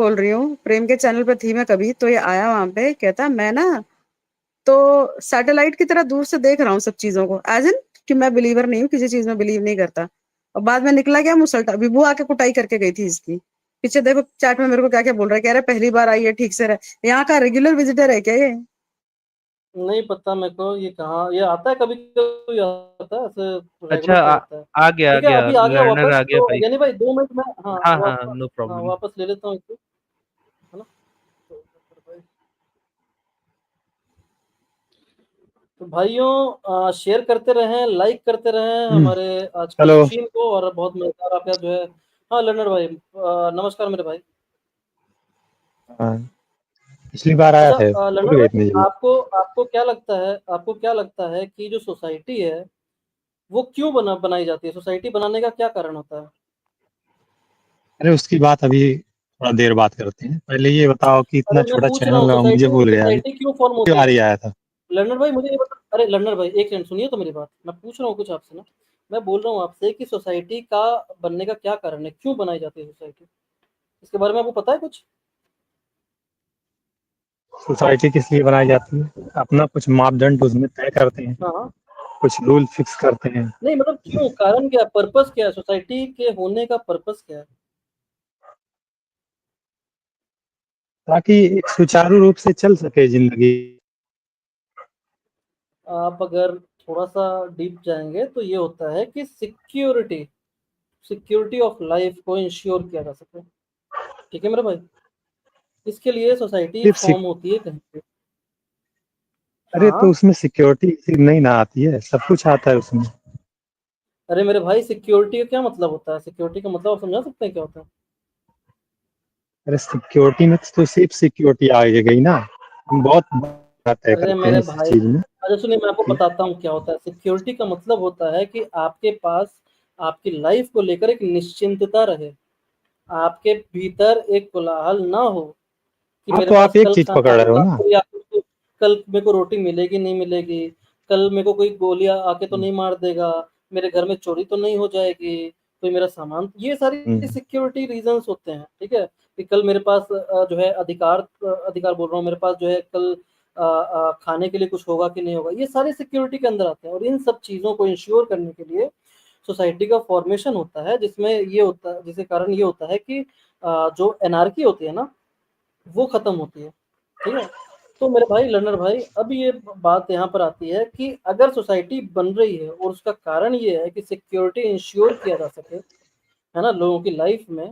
बोल रही हूँ, प्रेम के चैनल पे थी मैं कभी, तो ये आया वहां पे, कहता मैं ना तो सैटेलाइट की तरह दूर से देख रहा हूँ सब चीजों को, एज इन कि मैं बिलीवर नहीं हूँ, किसी चीज में बिलीव नहीं करता। और बाद में निकला क्या मुसलटा, विभू आके कुटाई करके गई थी इसकी। पीछे देखो चैट में मेरे को क्या क्या बोल रहा है, कह रहा है पहली बार आई है, ठीक से रहे। यहाँ का रेगुलर विजिटर है क्या ये? नहीं पता मेरे को ये कहाँ ये आता है, कभी कभी आता है ऐसे, अच्छा रेगुलर तो आता है। आ ठीक है, गया अभी आ गया लर्नर वापस, आ गया तो भाई। यानी भाई 2 मिनट में, हाँ हाँ हाँ वापस, नो हाँ प्रॉब्लम। वापस ले लेता हूँ इसको, है ना। तो भाइयों शेयर करते रहें, लाइक करते रहें हमारे आज के हेलो। स्ट्रीम को, और बहुत मजेदार आपका जो है। हाँ लर्नर भाई, नमस्कार मेरे भाई। हाँ, पिछली बार आया अच्छा थे, भूल लर्नर गए भाई, इतनी जल्दी। आपको क्या लगता है कि जो सोसाइटी है वो क्यों बनाई जाती है? सोसाइटी बनाने का क्या कारण होता है? अरे उसकी बात अभी थोड़ा देर बात करते हैं, पहले ये बताओ कि इतना अरे मैं छोटा पूछ रहा हूँ, चैनल है, मुझे सोसाइटी भूल गया अभी। सोसाइटी क्यों फॉर्म पिछली होती है? बार ही आया था। लर्नर भाई मुझे ये बता, अरे लर्नर भाई एक सेकंड सुनिए तो मेरी बात, मैं पूछ रहा हूँ कुछ आपसे ना। मैं बोल रहा हूँ आपसे कि सोसाइटी का बनने का क्या कारण है, क्यों बनाई जाती है सोसाइटी? इसके बारे में आपको पता है कुछ? सोसाइटी किस लिए बनाई जाती है? अपना कुछ मापदंड उसमें तय करते हैं, हाँ हाँ। कुछ रूल फिक्स करते हैं, नहीं मतलब क्यों, कारण क्या है, पर्पस क्या है, सोसाइटी के होने का पर्पस क्या है? ताकि एक सुचारू रूप से चल सके जिंदगी। आप अगर थोड़ा सा डीप जाएंगे तो ये होता है कि सिक्योरिटी सिक्योरिटी ऑफ लाइफ को इंश्योर किया जा सके। ठीक है मेरे भाई, इसके लिए सोसाइटी सिर्फ फॉर्म होती है कहीं पे। अरे तो हाँ। उसमें सिक्योरिटी नहीं ना आती है, सब कुछ आता है उसमें। अरे मेरे भाई, सिक्योरिटी का क्या मतलब होता है? सिक्योरिटी का मतलब आप समझा सकते हैं क्या होता है? अरे सिक्योरिटी में तो सिर्फ सिक्योरिटी आ गई ना, हम बहुत बात तय अरे करते हैं मेरे इस भाई, चीज में। अच्छा सुनिए, मैं आपको बताता हूँ क्या होता है। सिक्योरिटी का मतलब होता है कि आपके पास आपकी लाइफ को लेकर एक निश्चिंतता रहे, आपके भीतर एक कोलाहल ना हो कि हाँ मेरे तो आप पास एक कल चीज खाना पकड़ रहे हो होगा ना। तो, या फिर कल मेरे को रोटी मिलेगी नहीं मिलेगी, कल मेरे को कोई गोलियां आके तो नहीं मार देगा, मेरे घर में चोरी तो नहीं हो जाएगी, कोई मेरा सामान, ये सारी हम्म। सिक्योरिटी रीजंस होते हैं। ठीक है, कि कल मेरे पास जो है अधिकार बोल रहा हूँ, मेरे पास जो है कल खाने के लिए कुछ होगा कि नहीं होगा, ये सारी सिक्योरिटी के अंदर आते हैं। और इन सब चीजों को इंश्योर करने के लिए सोसाइटी का फॉर्मेशन होता है, जिसमें ये होता है, जिसके कारण ये होता है कि जो एनार्की होती है ना, वो खत्म होती है। ठीक है, तो मेरे भाई लर्नर भाई, अब ये बात यहाँ पर आती है कि अगर सोसाइटी बन रही है और उसका कारण ये है कि सिक्योरिटी इंश्योर किया जा सके, है ना, लोगों की लाइफ में,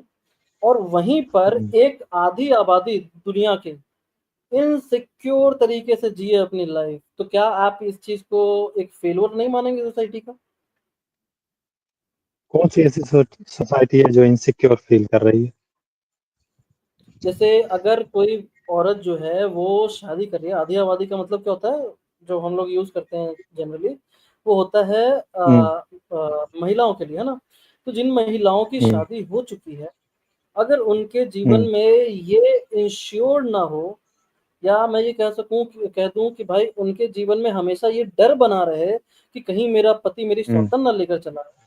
और वहीं पर हम्म। एक आधी आबादी दुनिया के इनसिक्योर तरीके से जिए अपनी लाइफ, तो क्या आप इस चीज को एक फेलियर नहीं मानेंगे सोसाइटी का? कौन सी ऐसी सोसाइटी है जो इनसिक्योर फील कर रही है? जैसे अगर कोई औरत जो है वो शादी कर रही है, आधी आबादी का मतलब क्या होता है, जो हम लोग यूज करते हैं जनरली, वो होता है हम्म। महिलाओं के लिए, है ना। तो जिन महिलाओं की हम्म। शादी हो चुकी है, अगर उनके जीवन हम्म। में ये इंश्योर ना हो, या मैं ये कह दूं कि भाई उनके जीवन में हमेशा ये डर बना रहे कि कहीं मेरा पति मेरी हम्म। सौतन ना लेकर चला जाए,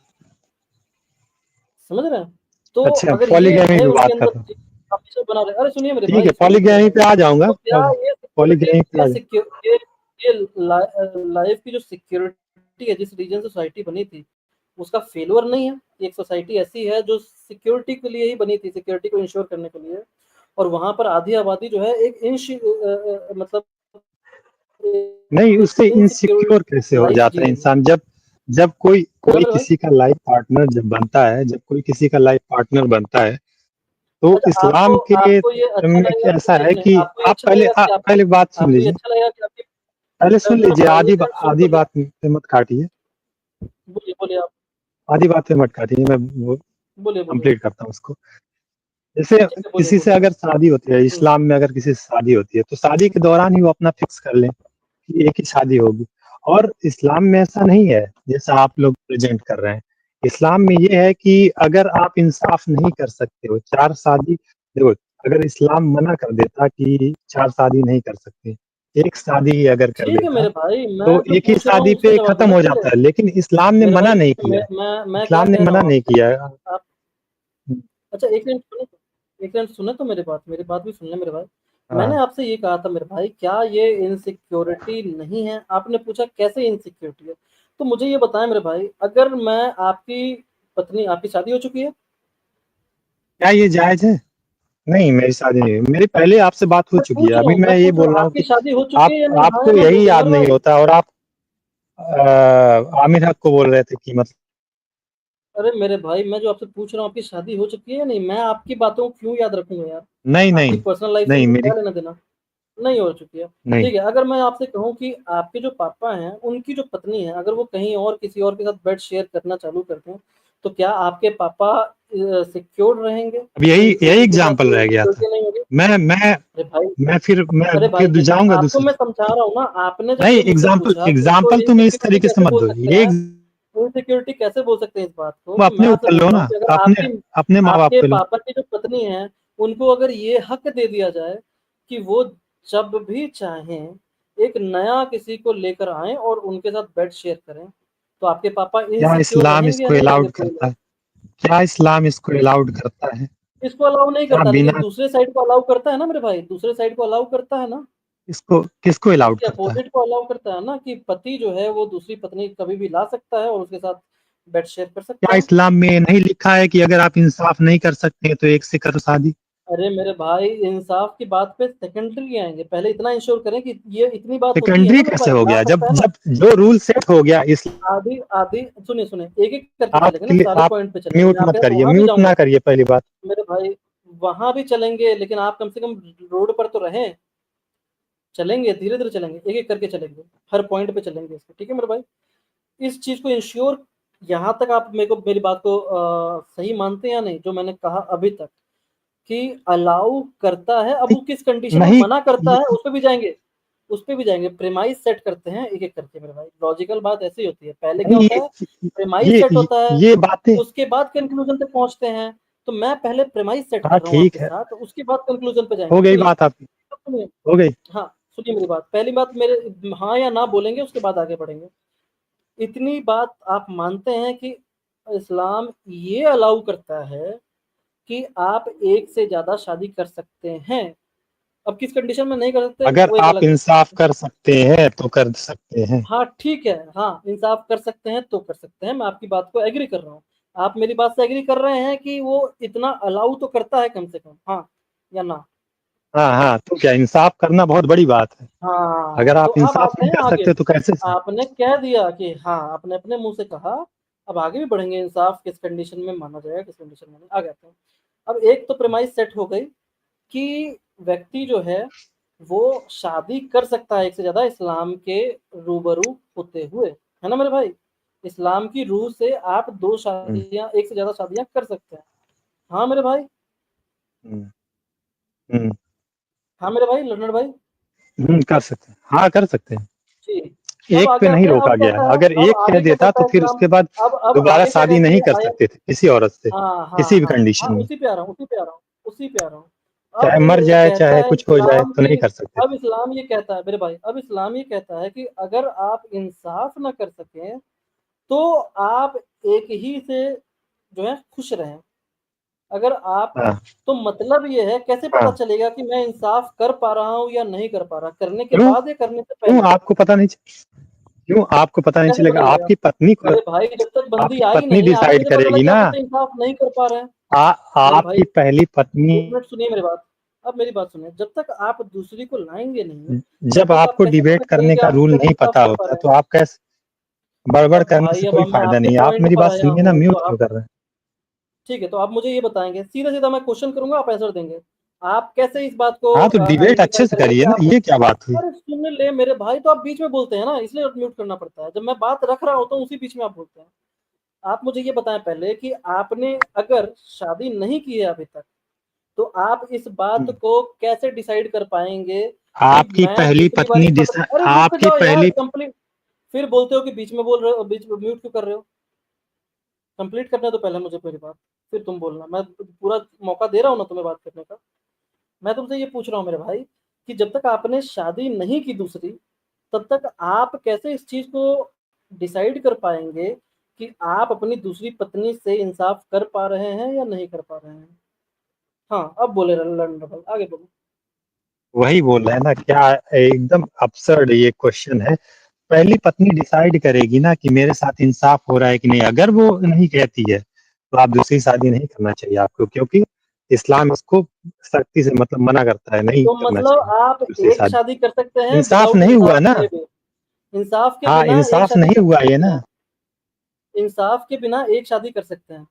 समझ रहे हैं? तो अच्छा, अगर ये पॉलीगैमी है की उनके बात कर अंदर, रहा हूँ। हमेशा बना रहे, अरे सुनिए मेरे ठीक है, भाई, सुनिए मेरे पॉलीगैमी भाई, पे आ जाऊंगा। तो क्या ये सिक्योरिटी, पॉलीगैमी पे आ ये जाऊंगा। सिक्योर ये लाइफ की जो सिक्योरिटी है, जिस रीजन से सोसाइटी बनी थी, उसका फेलियर नहीं है। एक सोसाइटी ऐसी है जो सिक्योरिटी के लिए ही बनी थी, सिक्योरिटी को इंश्योर करने के लिए, और वहां पर आधी आबादी जो है एक मतलब नहीं, उससे इनसिक्योर इनसिक्योर कैसे हो लाइफ जी जाता है रही है। इंसान? जब जब कोई है ना कोई मेरे भाई? किसी का लाइफ पार्टनर जब बनता है, जब कोई किसी का लाइफ पार्टनर बनता है, तो अच्छा, आपको इस्लाम के आपको ये अच्छा में लगेगा, ऐसा एक है मिनट, कि आपको ये आप अच्छा पहले लगेगा कि आपकी, पहले बात सुन आपको ये लीजिए। अच्छा लगेगा कि आपकी, पहले सुन लर्नर लीजिए, भाई एक मिनट सुन तो आधी लिया। बात पे मत काटिए। बोलिए बोलिए आप, आधी बात पे मत काटिए, मैं वो बोलिए बोलिए। कंप्लीट करता हूँ उसको। जैसे ठीक है, बोलिए किसी से बोलिए। अगर शादी होती है, इस्लाम में अगर किसी से शादी होती है, तो शादी के दौरान ही वो अपना फिक्स कर लें कि एक ही शादी होगी। और इस्लाम में ऐसा नहीं है जैसा आप लोग प्रेजेंट कर रहे हैं। इस्लाम में ये है कि अगर आप इंसाफ नहीं कर सकते हो, चार शादी, देखो, अगर इस्लाम मना कर देता कि चार शादी नहीं कर सकते, एक शादी अगर कर ठीक है देता, मेरे भाई, मैं तो जो एक ही पूछ रहा हूँ शादी उसका पे जवाब खत्म देना हो पहले। जाता है, लेकिन इस्लाम ने मेरे मना भाई नहीं मैं किया। मैं मैं क्या इस्लाम ने कह रहा मना हूँ नहीं आपसे, किया। आप, अच्छा एक मिनट सुनो, एक मिनट सुने तो मेरी बात भी सुन ले मेरे भाई। हाँ। मैंने आपसे ये कहा था मेरे भाई, क्या ये इनसिक्योरिटी नहीं है? आपने पूछा कैसे इनसिक्योरिटी है, तो मुझे ये बताएं मेरे भाई, अगर मैं आपकी पत्नी, आपकी शादी हो चुकी है? क्या ये जायज है? नहीं, मेरी शादी नहीं हुई। मेरी पहले आपसे बात हो चुकी है। अभी मैं मैं ये पूछ रहा बोल हूँ रहा हूँ आपकी कि शादी हो चुकी आप है या नहीं? हाँ आपको या ना यही बोलिए याद मेरे नहीं भाई। होता और आप आमिर हक को बोल रहे थे कि मतलब अरे मेरे भाई, मैं जो आपसे पूछ रहा हूँ आपकी शादी हो चुकी है या नहीं? मैं आपकी बातों को क्यों याद रखूंगा यार? नहीं, आपकी नहीं, पर्सनल लाइफ से नहीं मुझे मेरी क्या लेना देना? नहीं हो चुकी है। नहीं। ठीक है, अगर मैं आपसे कहूँ कि आपके जो पापा हैं, उनकी जो पत्नी है, अगर वो कहीं और किसी और के साथ बेड शेयर करना चालू करते हैं, तो क्या आपके पापा सिक्योर रहेंगे? अब यही यही उनके साथ एग्जांपल कोई रह गया था। सिक्योरिटी नहीं होगी? मैं मैं अरे भाई, मैं अरे भाई, फिर जाऊंगा आपको दूसरी। मैं समझा रहा हूँ ना, आपने जब नहीं, ये मुझसे एग्जांपल पूछा कि इसको एग्जांपल तुम इस इनसिक्योरिटी तरीके से कैसे मत बोल दो। सकते ये हैं, इनसिक्योरिटी कैसे बोल सकते हैं इस बात को, तुम तो मैं अपने आपसे ऊपर पूछ लो रहा ना, हूँ कि अगर अपने आपकी अपने माँ बाप आपके पे लो। पापा की जो पत्नी है, उनको अगर ये हक दे दिया जाए कि वो जब भी चाहें एक नया किसी को लेकर आए और उनके साथ बेड शेयर करें, तो आपके पापा क्या इनसिक्योर इस्लाम रहेंगे या इसको नहीं रहेंगे अलाउड पूरी करता लाइफ? है? क्या इस्लाम इसको अलाउड करता है? इसको अलाउ नहीं क्या करता, लेकिन बिना दूसरे साइड को अलाउ करता है ना मेरे भाई, दूसरे साइड को अलाउ करता है ना। इसको किसको अलाउड इसके करता है? अपोजिट को अलाउ करता है ना, कि पति जो है वो दूसरी पत्नी कभी भी ला सकता है और उसके साथ बेड शेयर कर सकता क्या है। इस्लाम में नहीं लिखा है कि अगर आप इंसाफ नहीं कर सकते तो एक से करो शादी? अरे मेरे भाई, इंसाफ की बात पे सेकेंडरी आएंगे, पहले इतना इंश्योर करें कि ये इतनी बात होती है सेकेंडरी ना मेरे कैसे भाई, हो ला गया? जब सकता है ना। जब जो रूल सेट हो गया इस आधी आधी सुनिए सुनिए, एक एक करके चलेंगे ना, आपके लिए सारे आप पॉइंट पे चलेंगे, म्यूट मैं आपके मत साथ करिए, वहां भी म्यूट ना जाऊंगा करिए पहली बात। मेरे भाई। वहां भी चलेंगे, लेकिन आप कम से कम रोड पर तो रहें। चलेंगे, धीरे धीरे चलेंगे, एक एक करके चलेंगे, हर पॉइंट पे चलेंगे इसको, ठीक है मेरे भाई। इस चीज को इंश्योर, यहाँ तक आप मेरे को मेरी बात को सही मानते हैं या नहीं, जो मैंने कहा अभी तक कि अलाउ करता है? अब वो किस कंडीशन में नहीं, मना करता ये है, उस पे भी जाएंगे, उस पे भी जाएंगे। प्रेमाइस सेट करते हैं एक एक करके मेरे भाई, लॉजिकल बात ऐसी होती है, पहले क्या नहीं, होता है, प्रेमाइस ये सेट ये, होता है, ये बातें। उसके बाद कंक्लूजन पे पहुंचते हैं। तो मैं पहले प्रेमाइस सेट हाँ कर रहा हूँ ठीक आपके है, साथ, उसके बाद कंक्लूजन पे हो जाएंगे। गई सुनिए, बात आपकी, सुनिए, हो गई। हाँ सुनिए मेरी बात, पहली बात मेरे हाँ या ना बोलेंगे, उसके बाद आगे बढ़ेंगे। इतनी बात आप मानते हैं कि इस्लाम ये अलाउ करता है कि आप एक से ज्यादा शादी कर सकते हैं? अब किस कंडीशन में नहीं कर सकते अगर वो एक आप अलग बात इंसाफ है। कर सकते हैं तो कर सकते हैं। हाँ ठीक है, हाँ इंसाफ कर सकते हैं तो कर सकते हैं, मैं आपकी बात को एग्री कर रहा हूँ। आप मेरी बात से एग्री कर रहे हैं कि वो इतना अलाउ तो करता है कम से कम, हाँ या ना? हाँ, हाँ, तो क्या इंसाफ करना बहुत बड़ी बात है। हाँ, अगर तो आप अब इंसाफ आते नहीं हैं कर आगे। सकते तो कैसे? आपने कह दिया कि हाँ, आपने अपने मुंह से कहा, अब आगे भी बढ़ेंगे, इंसाफ किस कंडीशन में माना जाएगा, किस कंडीशन में नहीं, आगे आते हैं। अब एक तो प्रेमाइस सेट हो गई कि व्यक्ति जो है वो शादी कर सकता है एक से ज्यादा, इस्लाम के रूबरू होते हुए, है ना मेरे भाई? इस्लाम की रूह से आप दो हम्म, शादियां, एक से ज्यादा शादियां कर सकते हैं। हाँ मेरे भाई, हम्म, हम्म, हाँ मेरे भाई, लर्नर भाई। कर सकते हैं, हाँ कर सकते हैं। जी। अब एक आगे पे नहीं आते हैं, अब रोका गया कहता है। है, अगर अब एक कह आगे क्या देता कहता तो है फिर इस्लाम? उसके बाद अब दोबारा आगे क्या शादी कहती नहीं है कर आयत? सकते थे किसी औरत से, हाँ हाँ किसी भी हाँ हाँ, कंडीशन में। उसी पे आ रहा हूँ, उसी पे आ रहा हूँ, उसी पे आ रहा हूँ। चाहे अब मर जाए, कहता चाहे है कुछ हो जाए इस्लाम तो की, नहीं कर सकते अब थे। इस्लाम ये कहता है मेरे भाई, अब इस्लाम ये कहता है कि अगर आप इंसाफ ना कर सकें, तो आप एक ही से जो है खुश रहें। अगर आप, हाँ, तो मतलब ये है, कैसे पता हाँ। चलेगा कि मैं इंसाफ कर पा रहा हूँ या नहीं कर पा रहा, करने के क्यों? बाद या करने से क्यों पहले? आपको पता नहीं क्यों आपको पता नहीं कैसे चलेगा? पता चलेगा? आपकी पत्नी को, अरे भाई, जब तक बंदी आपकी आई पत्नी नहीं, आगे डिसाइड कैसे पता करेगी लग गया ना। आप उससे इंसाफ नहीं कर पा रहे हैं? मेरे भाई, आपकी पहली पत्नी, एक मिनट सुनिए मेरी बात, अब मेरी बात सुनिए, जब तक आप दूसरी को लाएंगे नहीं, तब जब तक आप आपको कैसे डिबेट समझ लेंगे करने कि का आप रूल उससे नहीं इंसाफ पता कर पा होता रहे हैं? तो आप कैसे, बड़बड़ अब करने से भाई, कोई अब मैं फायदा आपके नहीं है। आप पॉइंट मेरी पर बात आया सुनिए ना, हूँ, तो म्यूट क्यों आप, कर रहे हैं? ठीक है, तो आप मुझे ये बताएंगे, सीधा सीधा मैं क्वेश्चन करूंगा, आप आंसर देंगे। आप कैसे इस बात को हाँ, तो डिबेट आइडेंटिफाई अच्छे से करेंगे कि करिए ना, आप, ये क्या बात हुई? अरे सुन ले मेरे भाई, तो आप बीच में बोलते हैं ना, इसलिए म्यूट करना पड़ता है, जब मैं बात रख रहा होता हूँ उसी बीच में आप बोलते हैं। आप मुझे ये बताएं पहले कि आपने अगर शादी नहीं की है अभी तक, तो आप इस बात को कैसे डिसाइड कर पाएंगे कि आपकी मैं पहली दूसरी वाली पत्नी पत्नी, अरे रुक आपकी जाओ यार, पहली, कंप्लीट। फिर बोलते हो कि बीच में बोल रहे हो, बीच में म्यूट क्यों कर रहे हो? कंप्लीट करने तो पहले मुझे मेरी बात, फिर तुम बोलना, मैं पूरा मौका दे रहा हूँ ना तुम्हें बात करने का। मैं तुमसे ये पूछ रहा हूँ मेरे भाई, कि जब तक आपने शादी नहीं की दूसरी, तब तक आप कैसे इस चीज को डिसाइड कर पाएंगे कि आप अपनी दूसरी पत्नी से इंसाफ कर पा रहे हैं या नहीं कर पा रहे हैं? हाँ, अब बोले लर्नरेबल, आगे बोलो। वही बोल रहे हैं ना, क्या एकदम अब्सर्ड ये क्वेश्चन है। पहली पत्नी डिसाइड करेगी ना कि मेरे साथ इंसाफ हो रहा है कि नहीं। अगर वो नहीं कहती है तो आप दूसरी शादी नहीं करना चाहिए आपको, क्योंकि इस्लाम इसको सख्ती से मतलब मना करता है, नहीं तो करना मतलब चाहिए आप दूसरी एक शादी। शादी कर सकते हैं इंसाफ विदाउट नहीं हुआ इंसाफ ना। किए हुए, इंसाफ के हाँ, बिना एक इंसाफ शादी नहीं कर हुआ ये सकते ना। हैं, इंसाफ के बिना एक शादी कर सकते हैं,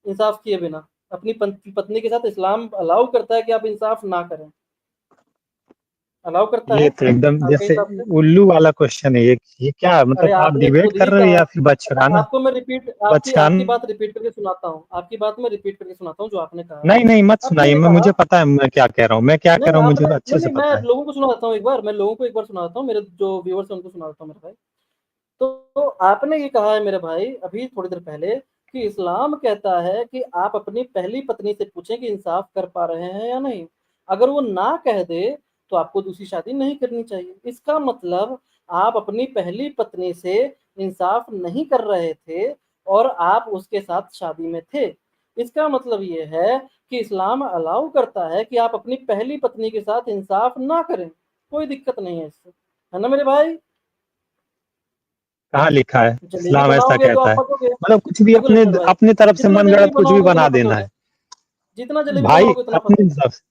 इंसाफ किए बिना अपनी पत्नी के साथ इस्लाम अलाउ करता है कि आप इंसाफ ना करें, अलाउ करता ये है तो एकदम आपके जैसे हिसाब से। उल्लू वाला क्वेश्चन है ये क्या अरे मतलब, आप आपने डिबेट खुद कर ही रहे हो कहा, या फिर बचकाना? आपको मैं रिपीट आपकी आपकी बचकान बात रिपीट करके सुनाता हूँ, आपकी बात मैं रिपीट करके सुनाता हूँ जो आपने कहा। नहीं नहीं, मत आपने सुनाइए। ये मैं कहा, मुझे पता है मैं क्या कह रहा हूँ, मैं क्या कह नहीं रहा हूँ मुझे आपने, तो अच्छे नहीं से नहीं मैं पता है। लोगों को सुना देता हूँ एक बार, मैं लोगों को एक बार सुना देता हूँ, मेरे जो व्यूअर्स हैं उनको सुना देता हूँ मेरे भाई। तो आपने ये कहा है मेरे भाई अभी थोड़ी देर पहले कि इस्लाम कहता है कि आप अपनी पहली पत्नी से पूछें कि इंसाफ कर पा रहे हैं या नहीं, अगर वो ना कह दे तो आपको दूसरी शादी नहीं करनी चाहिए। इसका मतलब आप अपनी पहली पत्नी से इंसाफ नहीं कर रहे थे और आप उसके साथ शादी में थे। इसका मतलब ये है कि इस्लाम अलाउ करता है कि आप अपनी पहली पत्नी के साथ इंसाफ ना करें, कोई दिक्कत नहीं है इससे, है ना मेरे भाई। कहाँ लिखा है जलेबी इस्लाम ऐसा बनाओगे तो कहता आप है? फंसोगे। मतलब कुछ भी देखो अपने लल्लन भाई, अपने तरफ से जितना मनगढ़ंत जलेबी कुछ भी बनाओगे बना उतना देना फंसोगे, है। जितना जलेबी भाई बनाओगे उतना अपने फंसोगे, तरफ से